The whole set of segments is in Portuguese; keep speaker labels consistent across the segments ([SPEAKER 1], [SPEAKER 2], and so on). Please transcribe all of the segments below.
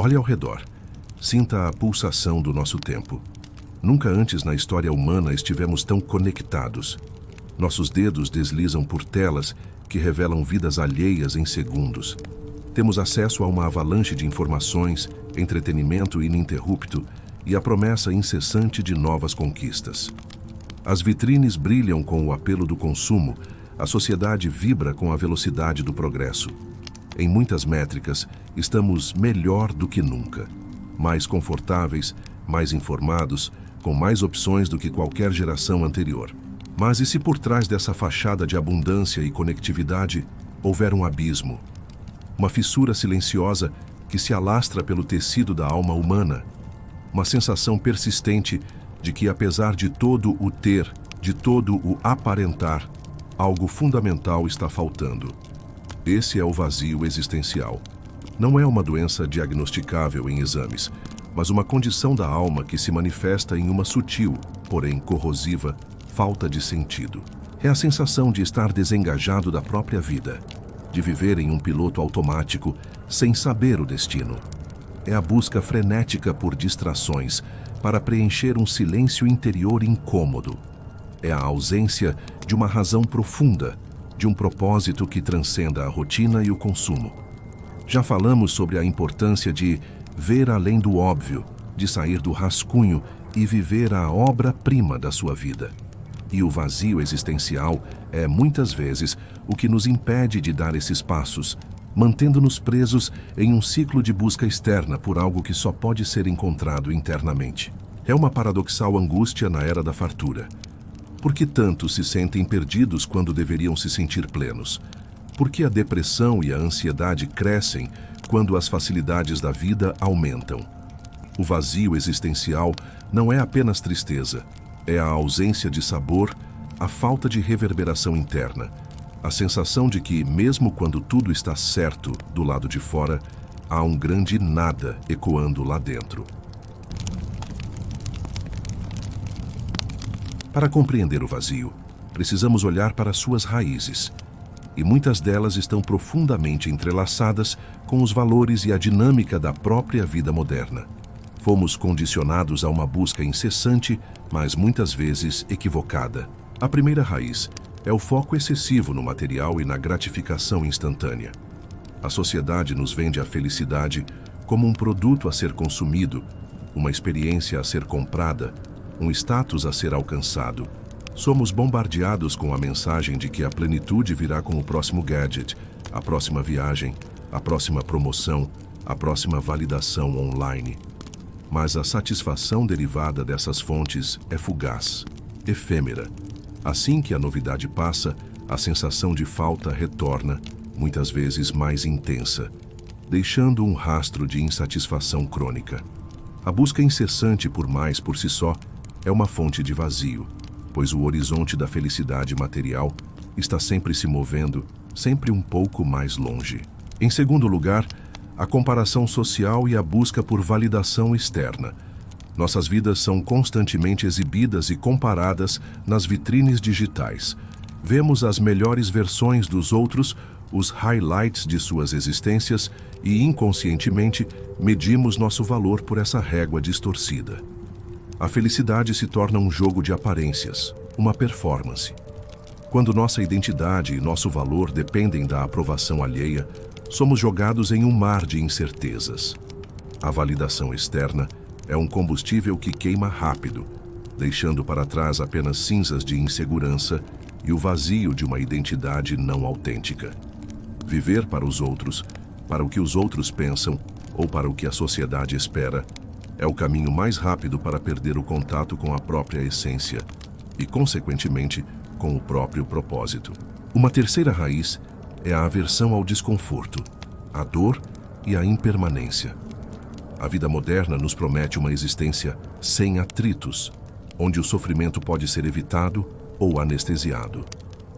[SPEAKER 1] Olhe ao redor. Sinta a pulsação do nosso tempo. Nunca antes na história humana estivemos tão conectados. Nossos dedos deslizam por telas que revelam vidas alheias em segundos. Temos acesso a uma avalanche de informações, entretenimento ininterrupto e a promessa incessante de novas conquistas. As vitrines brilham com o apelo do consumo, a sociedade vibra com a velocidade do progresso. Em muitas métricas, estamos melhor do que nunca. Mais confortáveis, mais informados, com mais opções do que qualquer geração anterior. Mas e se por trás dessa fachada de abundância e conectividade houver um abismo? Uma fissura silenciosa que se alastra pelo tecido da alma humana. Uma sensação persistente de que, apesar de todo o ter, de todo o aparentar, algo fundamental está faltando. Esse é o vazio existencial. Não é uma doença diagnosticável em exames, mas uma condição da alma que se manifesta em uma sutil, porém corrosiva, falta de sentido. É a sensação de estar desengajado da própria vida, de viver em um piloto automático sem saber o destino. É a busca frenética por distrações para preencher um silêncio interior incômodo. É a ausência de uma razão profunda, de um propósito que transcenda a rotina e o consumo. Já falamos sobre a importância de ver além do óbvio, de sair do rascunho e viver a obra-prima da sua vida. E o vazio existencial é, muitas vezes, o que nos impede de dar esses passos, mantendo-nos presos em um ciclo de busca externa por algo que só pode ser encontrado internamente. É uma paradoxal angústia na era da fartura. Por que tantos se sentem perdidos quando deveriam se sentir plenos? Por que a depressão e a ansiedade crescem quando as facilidades da vida aumentam? O vazio existencial não é apenas tristeza, é a ausência de sabor, a falta de reverberação interna, a sensação de que, mesmo quando tudo está certo do lado de fora, há um grande nada ecoando lá dentro. Para compreender o vazio, precisamos olhar para suas raízes, e muitas delas estão profundamente entrelaçadas com os valores e a dinâmica da própria vida moderna. Fomos condicionados a uma busca incessante, mas muitas vezes equivocada. A primeira raiz é o foco excessivo no material e na gratificação instantânea. A sociedade nos vende a felicidade como um produto a ser consumido, uma experiência a ser comprada, um status a ser alcançado. Somos bombardeados com a mensagem de que a plenitude virá com o próximo gadget, a próxima viagem, a próxima promoção, a próxima validação online. Mas a satisfação derivada dessas fontes é fugaz, efêmera. Assim que a novidade passa, a sensação de falta retorna, muitas vezes mais intensa, deixando um rastro de insatisfação crônica. A busca incessante por mais por si só é uma fonte de vazio, pois o horizonte da felicidade material está sempre se movendo, sempre um pouco mais longe. Em segundo lugar, a comparação social e a busca por validação externa. Nossas vidas são constantemente exibidas e comparadas nas vitrines digitais. Vemos as melhores versões dos outros, os highlights de suas existências e, inconscientemente, medimos nosso valor por essa régua distorcida. A felicidade se torna um jogo de aparências, uma performance. Quando nossa identidade e nosso valor dependem da aprovação alheia, somos jogados em um mar de incertezas. A validação externa é um combustível que queima rápido, deixando para trás apenas cinzas de insegurança e o vazio de uma identidade não autêntica. Viver para os outros, para o que os outros pensam ou para o que a sociedade espera, é o caminho mais rápido para perder o contato com a própria essência e, consequentemente, com o próprio propósito. Uma terceira raiz é a aversão ao desconforto, a dor e a impermanência. A vida moderna nos promete uma existência sem atritos, onde o sofrimento pode ser evitado ou anestesiado.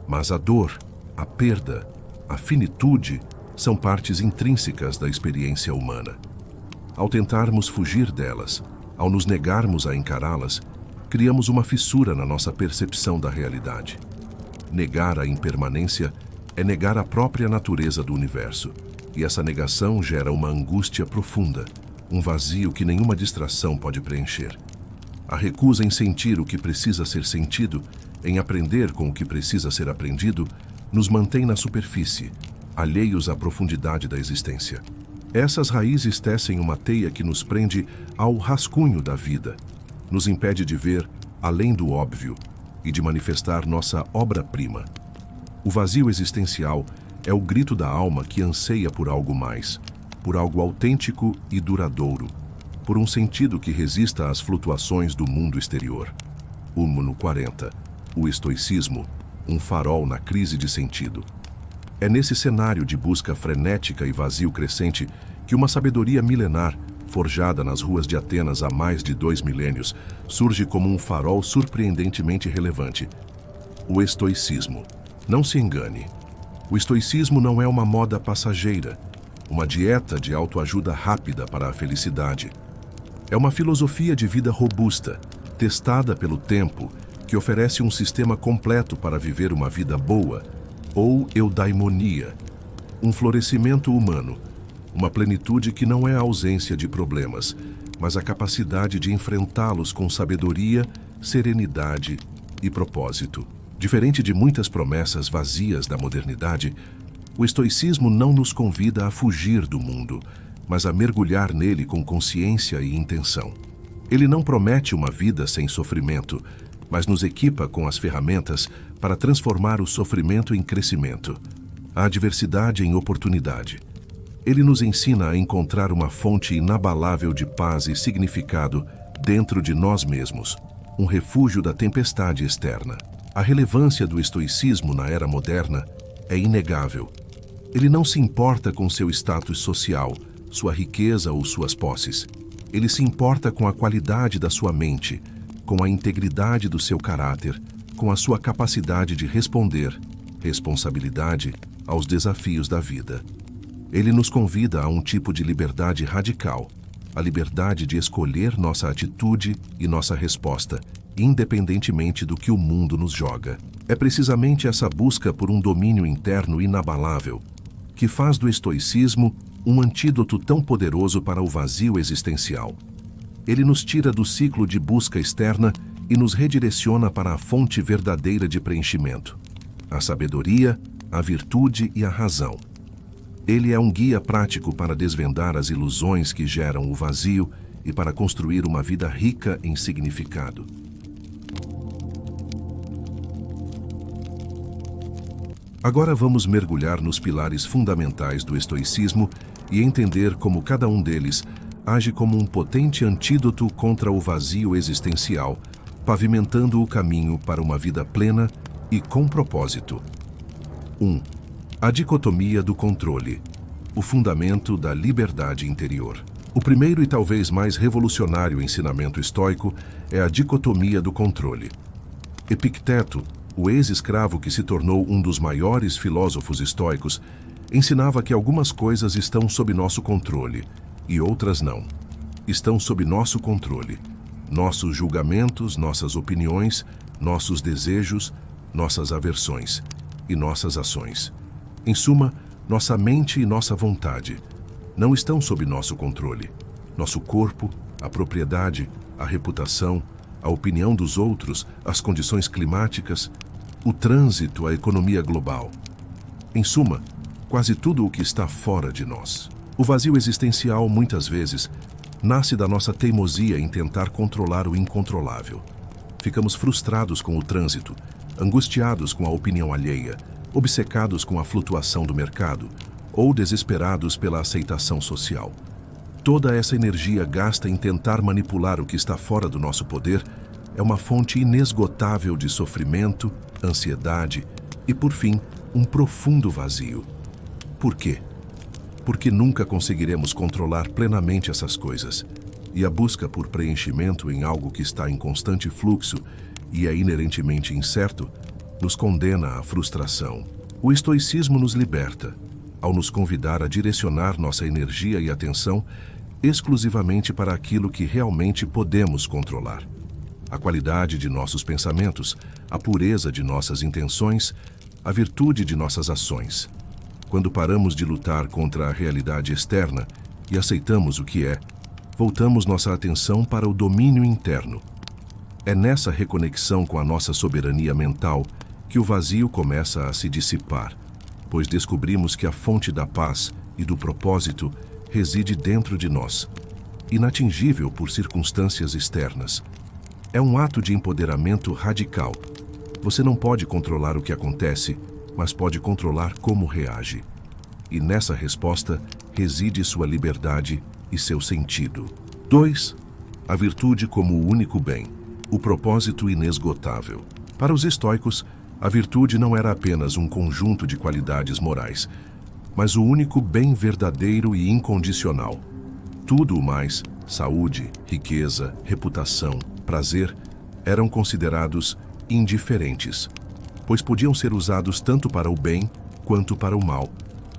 [SPEAKER 1] Mas a dor, a perda, a finitude são partes intrínsecas da experiência humana. Ao tentarmos fugir delas, ao nos negarmos a encará-las, criamos uma fissura na nossa percepção da realidade. Negar a impermanência é negar a própria natureza do universo, e essa negação gera uma angústia profunda, um vazio que nenhuma distração pode preencher. A recusa em sentir o que precisa ser sentido, em aprender com o que precisa ser aprendido, nos mantém na superfície, alheios à profundidade da existência. Essas raízes tecem uma teia que nos prende ao rascunho da vida, nos impede de ver além do óbvio e de manifestar nossa obra-prima. O vazio existencial é o grito da alma que anseia por algo mais, por algo autêntico e duradouro, por um sentido que resista às flutuações do mundo exterior. Húmano 40. O estoicismo, um farol na crise de sentido. É nesse cenário de busca frenética e vazio crescente que uma sabedoria milenar, forjada nas ruas de Atenas há mais de 2 milênios, surge como um farol surpreendentemente relevante. O estoicismo. Não se engane. O estoicismo não é uma moda passageira, uma dieta de autoajuda rápida para a felicidade. É uma filosofia de vida robusta, testada pelo tempo, que oferece um sistema completo para viver uma vida boa, ou eudaimonia, um florescimento humano, uma plenitude que não é a ausência de problemas, mas a capacidade de enfrentá-los com sabedoria, serenidade e propósito. Diferente de muitas promessas vazias da modernidade, o estoicismo não nos convida a fugir do mundo, mas a mergulhar nele com consciência e intenção. Ele não promete uma vida sem sofrimento, mas nos equipa com as ferramentas para transformar o sofrimento em crescimento, a adversidade em oportunidade. Ele nos ensina a encontrar uma fonte inabalável de paz e significado dentro de nós mesmos, um refúgio da tempestade externa. A relevância do estoicismo na era moderna é inegável. Ele não se importa com seu status social, sua riqueza ou suas posses. Ele se importa com a qualidade da sua mente, com a integridade do seu caráter, com a sua capacidade de responder, responsabilidade, aos desafios da vida. Ele nos convida a um tipo de liberdade radical, a liberdade de escolher nossa atitude e nossa resposta, independentemente do que o mundo nos joga. É precisamente essa busca por um domínio interno inabalável que faz do estoicismo um antídoto tão poderoso para o vazio existencial. Ele nos tira do ciclo de busca externa e nos redireciona para a fonte verdadeira de preenchimento, a sabedoria, a virtude e a razão. Ele é um guia prático para desvendar as ilusões que geram o vazio e para construir uma vida rica em significado. Agora vamos mergulhar nos pilares fundamentais do estoicismo e entender como cada um deles age como um potente antídoto contra o vazio existencial, pavimentando o caminho para uma vida plena e com propósito. 1. A dicotomia do controle, o fundamento da liberdade interior. O primeiro e talvez mais revolucionário ensinamento estoico é a dicotomia do controle. Epicteto, o ex-escravo que se tornou um dos maiores filósofos estoicos, ensinava que algumas coisas estão sob nosso controle e outras não. Estão sob nosso controle. Nossos julgamentos, nossas opiniões, nossos desejos, nossas aversões e nossas ações. Em suma, nossa mente e nossa vontade não estão sob nosso controle. Nosso corpo, a propriedade, a reputação, a opinião dos outros, as condições climáticas, o trânsito, a economia global. Em suma, quase tudo o que está fora de nós. O vazio existencial, muitas vezes, nasce da nossa teimosia em tentar controlar o incontrolável. Ficamos frustrados com o trânsito, angustiados com a opinião alheia, obcecados com a flutuação do mercado ou desesperados pela aceitação social. Toda essa energia gasta em tentar manipular o que está fora do nosso poder é uma fonte inesgotável de sofrimento, ansiedade e, por fim, um profundo vazio. Por quê? Porque nunca conseguiremos controlar plenamente essas coisas, e a busca por preenchimento em algo que está em constante fluxo e é inerentemente incerto nos condena à frustração. O estoicismo nos liberta, ao nos convidar a direcionar nossa energia e atenção exclusivamente para aquilo que realmente podemos controlar. A qualidade de nossos pensamentos, a pureza de nossas intenções, a virtude de nossas ações. Quando paramos de lutar contra a realidade externa e aceitamos o que é, voltamos nossa atenção para o domínio interno. É nessa reconexão com a nossa soberania mental que o vazio começa a se dissipar, pois descobrimos que a fonte da paz e do propósito reside dentro de nós, inatingível por circunstâncias externas. É um ato de empoderamento radical. Você não pode controlar o que acontece, mas pode controlar como reage. E nessa resposta reside sua liberdade e seu sentido. 2. A virtude como o único bem, o propósito inesgotável. Para os estoicos, a virtude não era apenas um conjunto de qualidades morais, mas o único bem verdadeiro e incondicional. Tudo o mais, saúde, riqueza, reputação, prazer, eram considerados indiferentes, pois podiam ser usados tanto para o bem quanto para o mal,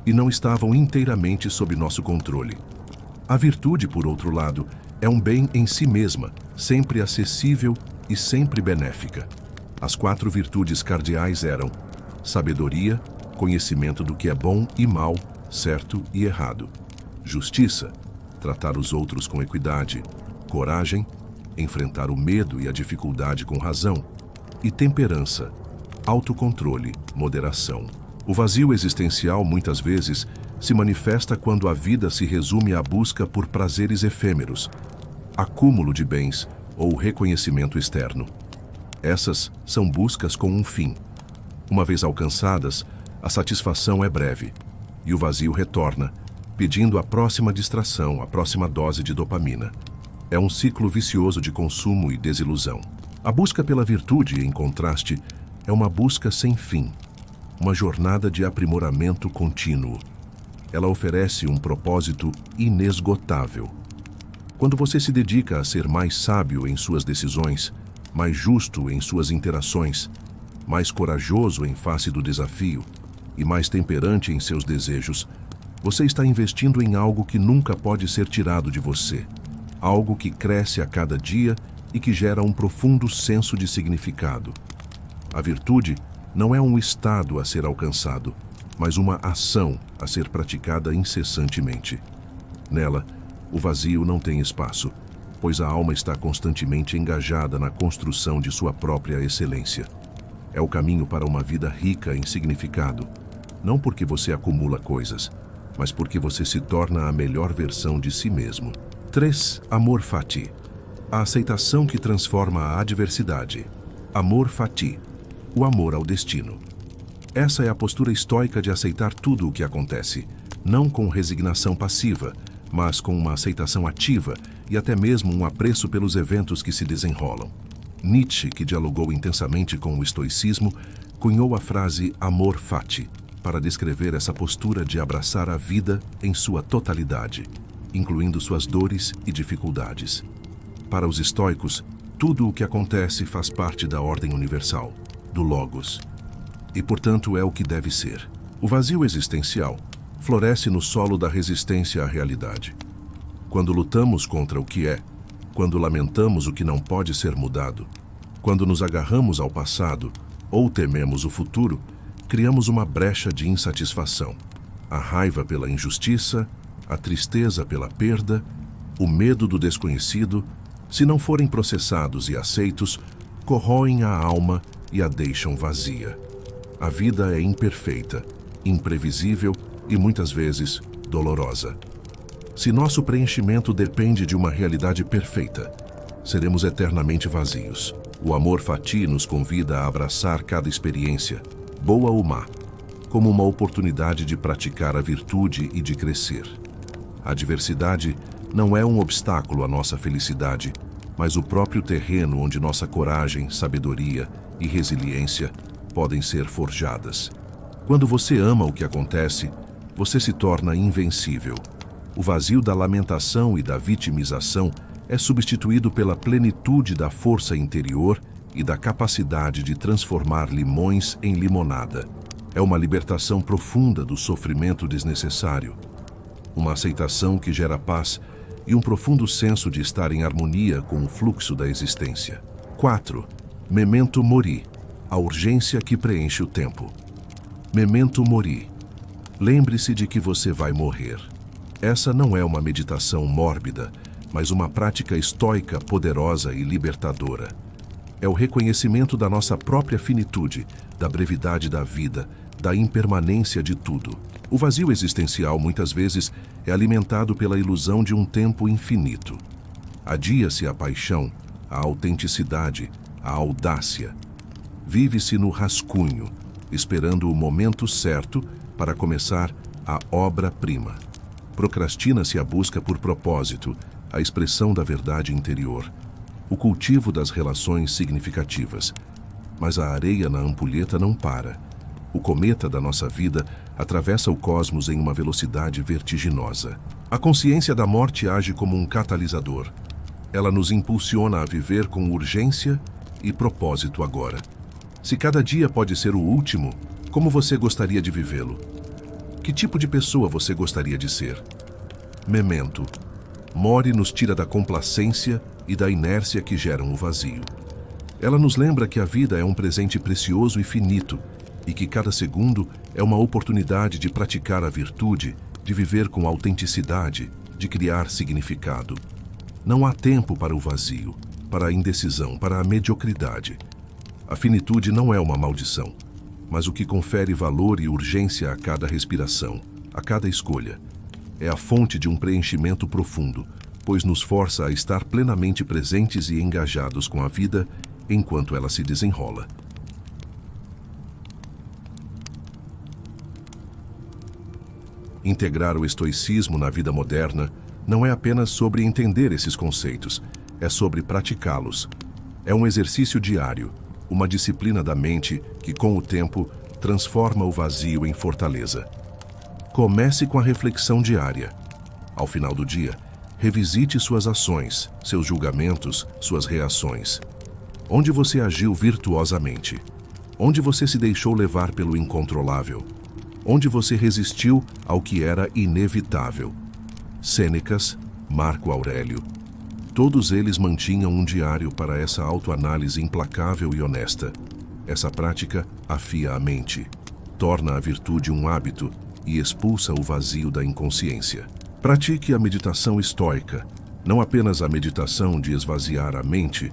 [SPEAKER 1] e não estavam inteiramente sob nosso controle. A virtude, por outro lado, é um bem em si mesma, sempre acessível e sempre benéfica. As 4 virtudes cardeais eram sabedoria, conhecimento do que é bom e mal, certo e errado; justiça, tratar os outros com equidade; coragem, enfrentar o medo e a dificuldade com razão; e temperança, autocontrole, moderação. O vazio existencial, muitas vezes, se manifesta quando a vida se resume à busca por prazeres efêmeros, acúmulo de bens ou reconhecimento externo. Essas são buscas com um fim. Uma vez alcançadas, a satisfação é breve, e o vazio retorna, pedindo a próxima distração, a próxima dose de dopamina. É um ciclo vicioso de consumo e desilusão. A busca pela virtude, em contraste, é uma busca sem fim, uma jornada de aprimoramento contínuo. Ela oferece um propósito inesgotável. Quando você se dedica a ser mais sábio em suas decisões, mais justo em suas interações, mais corajoso em face do desafio e mais temperante em seus desejos, você está investindo em algo que nunca pode ser tirado de você, algo que cresce a cada dia e que gera um profundo senso de significado. A virtude não é um estado a ser alcançado, mas uma ação a ser praticada incessantemente. Nela, o vazio não tem espaço, pois a alma está constantemente engajada na construção de sua própria excelência. É o caminho para uma vida rica em significado, não porque você acumula coisas, mas porque você se torna a melhor versão de si mesmo. 3. Amor fati. A aceitação que transforma a adversidade. Amor fati. O amor ao destino. Essa é a postura estoica de aceitar tudo o que acontece, não com resignação passiva, mas com uma aceitação ativa e até mesmo um apreço pelos eventos que se desenrolam. Nietzsche, que dialogou intensamente com o estoicismo, cunhou a frase amor fati para descrever essa postura de abraçar a vida em sua totalidade, incluindo suas dores e dificuldades. Para os estoicos, tudo o que acontece faz parte da ordem universal, do Logos, e, portanto, é o que deve ser. O vazio existencial floresce no solo da resistência à realidade. Quando lutamos contra o que é, quando lamentamos o que não pode ser mudado, quando nos agarramos ao passado ou tememos o futuro, criamos uma brecha de insatisfação. A raiva pela injustiça, a tristeza pela perda, o medo do desconhecido, se não forem processados e aceitos, corroem a alma e a deixam vazia. A vida é imperfeita, imprevisível e muitas vezes dolorosa. Se nosso preenchimento depende de uma realidade perfeita, seremos eternamente vazios. O amor fati nos convida a abraçar cada experiência, boa ou má, como uma oportunidade de praticar a virtude e de crescer. A adversidade não é um obstáculo à nossa felicidade, mas o próprio terreno onde nossa coragem, sabedoria e resiliência podem ser forjadas. Quando você ama o que acontece, você se torna invencível. O vazio da lamentação e da vitimização é substituído pela plenitude da força interior e da capacidade de transformar limões em limonada. É uma libertação profunda do sofrimento desnecessário, uma aceitação que gera paz e um profundo senso de estar em harmonia com o fluxo da existência. 4. Memento mori. A urgência que preenche o tempo. Memento mori. Lembre-se de que você vai morrer. Essa não é uma meditação mórbida, mas uma prática estoica poderosa e libertadora. É o reconhecimento da nossa própria finitude, da brevidade da vida, da impermanência de tudo. O vazio existencial, muitas vezes, é alimentado pela ilusão de um tempo infinito. Adia-se a paixão, a autenticidade, a audácia. Vive-se no rascunho, esperando o momento certo para começar a obra-prima. Procrastina-se a busca por propósito, a expressão da verdade interior, o cultivo das relações significativas. Mas a areia na ampulheta não para. O cometa da nossa vida atravessa o cosmos em uma velocidade vertiginosa. A consciência da morte age como um catalisador. Ela nos impulsiona a viver com urgência e propósito agora. Se cada dia pode ser o último, como você gostaria de vivê-lo? Que tipo de pessoa você gostaria de ser? Memento. Morte nos tira da complacência e da inércia que geram o vazio. Ela nos lembra que a vida é um presente precioso e finito, e que cada segundo é uma oportunidade de praticar a virtude, de viver com autenticidade, de criar significado. Não há tempo para o vazio, para a indecisão, para a mediocridade. A finitude não é uma maldição, mas o que confere valor e urgência a cada respiração, a cada escolha. É a fonte de um preenchimento profundo, pois nos força a estar plenamente presentes e engajados com a vida enquanto ela se desenrola. Integrar o estoicismo na vida moderna não é apenas sobre entender esses conceitos, é sobre praticá-los. É um exercício diário, uma disciplina da mente que, com o tempo, transforma o vazio em fortaleza. Comece com a reflexão diária. Ao final do dia, revisite suas ações, seus julgamentos, suas reações. Onde você agiu virtuosamente? Onde você se deixou levar pelo incontrolável? Onde você resistiu ao que era inevitável? Sênecas, Marco Aurélio. Todos eles mantinham um diário para essa autoanálise implacável e honesta. Essa prática afia a mente, torna a virtude um hábito e expulsa o vazio da inconsciência. Pratique a meditação estoica, não apenas a meditação de esvaziar a mente,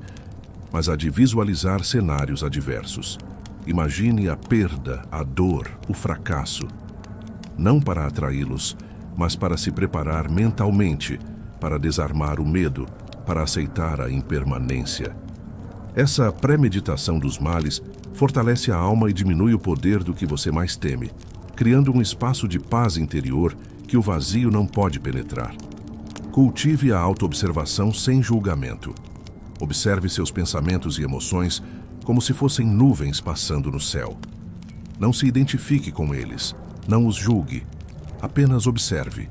[SPEAKER 1] mas a de visualizar cenários adversos. Imagine a perda, a dor, o fracasso. Não para atraí-los, mas para se preparar mentalmente, para desarmar o medo, para aceitar a impermanência. Essa premeditação dos males fortalece a alma e diminui o poder do que você mais teme, criando um espaço de paz interior que o vazio não pode penetrar. Cultive a autoobservação sem julgamento. Observe seus pensamentos e emoções como se fossem nuvens passando no céu. Não se identifique com eles, não os julgue, apenas observe.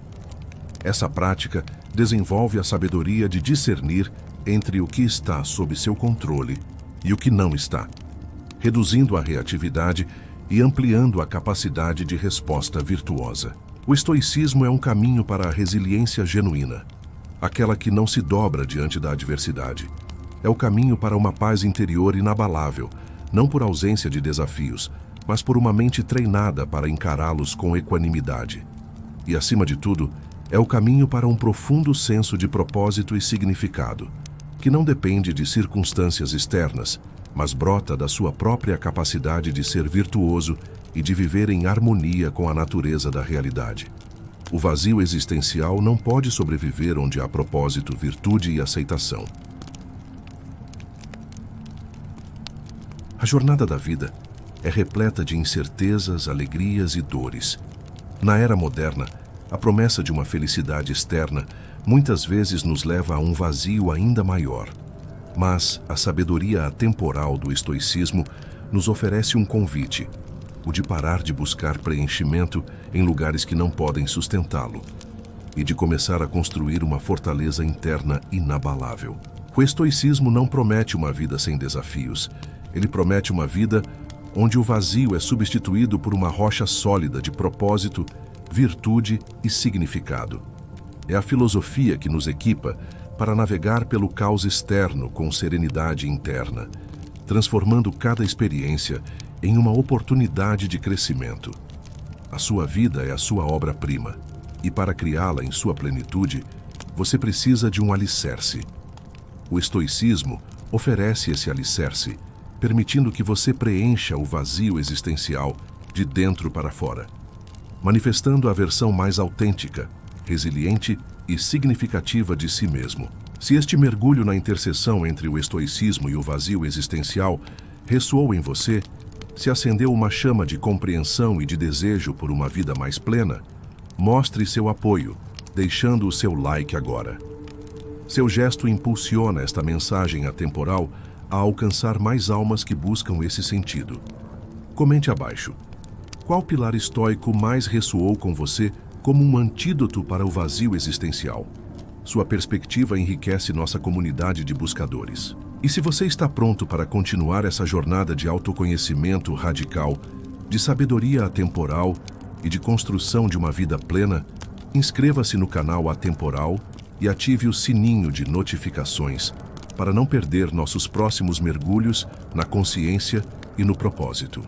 [SPEAKER 1] Essa prática desenvolve a sabedoria de discernir entre o que está sob seu controle e o que não está, reduzindo a reatividade e ampliando a capacidade de resposta virtuosa. O estoicismo é um caminho para a resiliência genuína, aquela que não se dobra diante da adversidade. É o caminho para uma paz interior inabalável, não por ausência de desafios, mas por uma mente treinada para encará-los com equanimidade. E, acima de tudo, é o caminho para um profundo senso de propósito e significado, que não depende de circunstâncias externas, mas brota da sua própria capacidade de ser virtuoso e de viver em harmonia com a natureza da realidade. O vazio existencial não pode sobreviver onde há propósito, virtude e aceitação. A jornada da vida é repleta de incertezas, alegrias e dores. Na era moderna, a promessa de uma felicidade externa muitas vezes nos leva a um vazio ainda maior. Mas a sabedoria atemporal do estoicismo nos oferece um convite, o de parar de buscar preenchimento em lugares que não podem sustentá-lo e de começar a construir uma fortaleza interna inabalável. O estoicismo não promete uma vida sem desafios. Ele promete uma vida onde o vazio é substituído por uma rocha sólida de propósito, virtude e significado. É a filosofia que nos equipa para navegar pelo caos externo com serenidade interna, transformando cada experiência em uma oportunidade de crescimento. A sua vida é a sua obra-prima, e para criá-la em sua plenitude, você precisa de um alicerce. O estoicismo oferece esse alicerce, permitindo que você preencha o vazio existencial de dentro para fora, manifestando a versão mais autêntica, resiliente e significativa de si mesmo. Se este mergulho na interseção entre o estoicismo e o vazio existencial ressoou em você, se acendeu uma chama de compreensão e de desejo por uma vida mais plena, mostre seu apoio, deixando o seu like agora. Seu gesto impulsiona esta mensagem atemporal a alcançar mais almas que buscam esse sentido. Comente abaixo. Qual pilar estoico mais ressoou com você como um antídoto para o vazio existencial? Sua perspectiva enriquece nossa comunidade de buscadores. E se você está pronto para continuar essa jornada de autoconhecimento radical, de sabedoria atemporal e de construção de uma vida plena, inscreva-se no canal Atemporal e ative o sininho de notificações para não perder nossos próximos mergulhos na consciência e no propósito.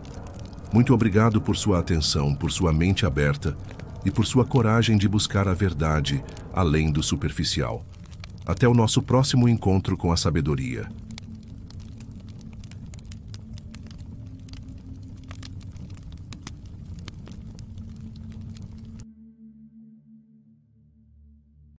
[SPEAKER 1] Muito obrigado por sua atenção, por sua mente aberta e por sua coragem de buscar a verdade além do superficial. Até o nosso próximo encontro com a sabedoria.